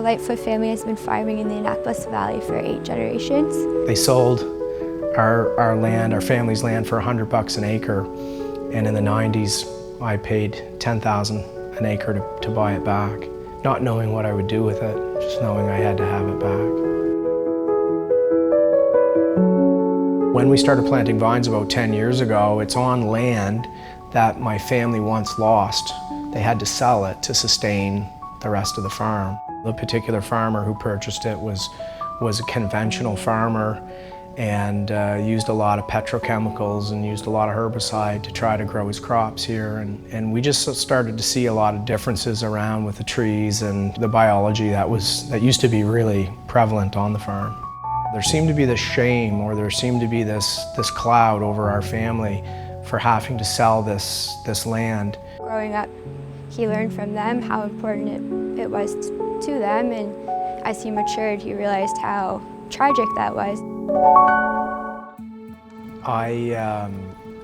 Lightfoot family has been farming in the Annapolis Valley for 8 generations. They sold our land, our family's land, for $100 an acre, and in the 90s I paid $10,000 an acre to buy it back, not knowing what I would do with it, just knowing I had to have it back. When we started planting vines about 10 years ago, it's on land that my family once lost. They had to sell it to sustain the rest of the farm. The particular farmer who purchased it was a conventional farmer and used a lot of petrochemicals and used a lot of herbicide to try to grow his crops here. And we just started to see a lot of differences around with the trees and the biology that used to be really prevalent on the farm. There seemed to be this shame, or there seemed to be this cloud over our family for having to sell this land. Growing up, he learned from them how important it was to them, and as he matured, he realized how tragic that was. I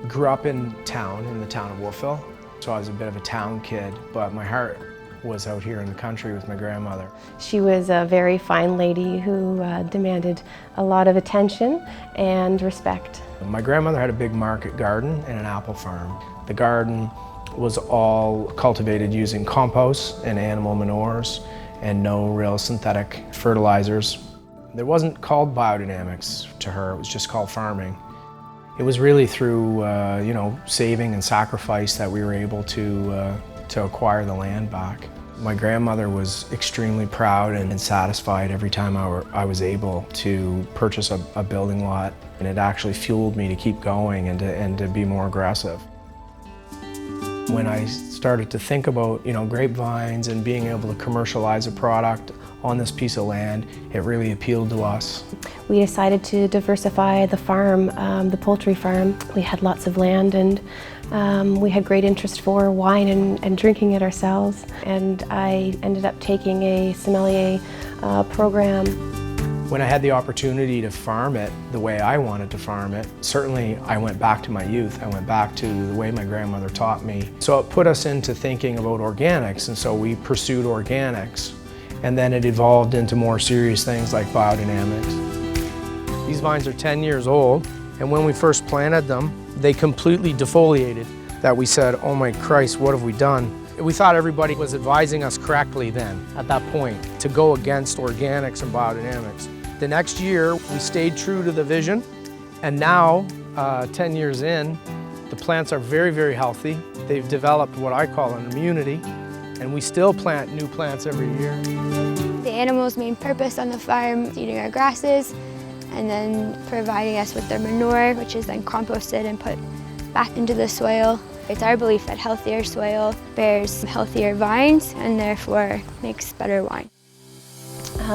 grew up in the town of Wolfville, so I was a bit of a town kid, but my heart was out here in the country with my grandmother. She was a very fine lady who demanded a lot of attention and respect. My grandmother had a big market garden and an apple farm. The garden was all cultivated using compost and animal manures and no real synthetic fertilizers. It wasn't called biodynamics to her, it was just called farming. It was really through saving and sacrifice that we were able to acquire the land back. My grandmother was extremely proud and satisfied every time I was able to purchase a building lot, and it actually fueled me to keep going and to be more aggressive. When I started to think about grapevines and being able to commercialize a product on this piece of land, it really appealed to us. We decided to diversify the farm, the poultry farm. We had lots of land, and we had great interest for wine and drinking it ourselves. And I ended up taking a sommelier program. When I had the opportunity to farm it the way I wanted to farm it, certainly I went back to my youth. I went back to the way my grandmother taught me. So it put us into thinking about organics, and so we pursued organics. And then it evolved into more serious things like biodynamics. These vines are 10 years old, and when we first planted them, they completely defoliated. That we said, oh my Christ, what have we done? We thought everybody was advising us correctly then, at that point, to go against organics and biodynamics. The next year, we stayed true to the vision, and now, 10 years in, the plants are very, very healthy. They've developed what I call an immunity, and we still plant new plants every year. The animals' main purpose on the farm is eating our grasses and then providing us with their manure, which is then composted and put back into the soil. It's our belief that healthier soil bears healthier vines and therefore makes better wine.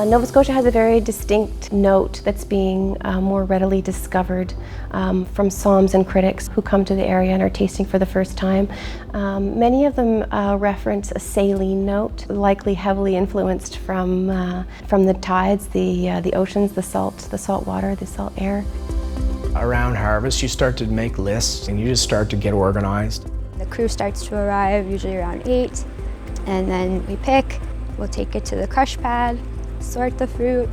Nova Scotia has a very distinct note that's being more readily discovered from somms and critics who come to the area and are tasting for the first time. Many of them reference a saline note, likely heavily influenced from the tides, the oceans, the salt water, the salt air. Around harvest, you start to make lists and you just start to get organized. The crew starts to arrive usually around 8, and then we pick, we'll take it to the crush pad, sort the fruit,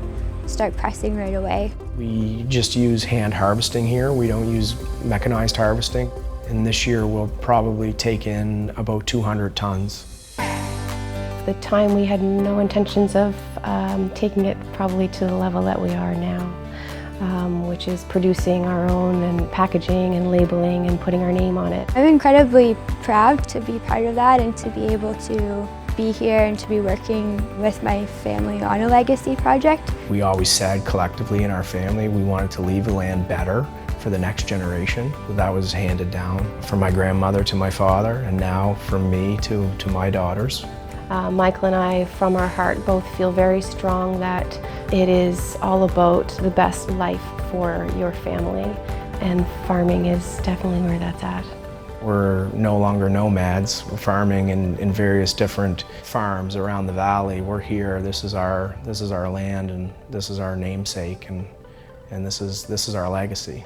start pressing right away. We just use hand harvesting here. We don't use mechanized harvesting. And this year we'll probably take in about 200 tons. At the time we had no intentions of taking it probably to the level that we are now, which is producing our own and packaging and labeling and putting our name on it. I'm incredibly proud to be part of that and to be able to be here and to be working with my family on a legacy project. We always said collectively in our family we wanted to leave the land better for the next generation. That was handed down from my grandmother to my father, and now from me to my daughters. Michael and I, from our heart, both feel very strong that it is all about the best life for your family, and farming is definitely where that's at. We're no longer nomads. We're farming in various different farms around the valley. We're here. This is our land, and this is our namesake, and this is our legacy.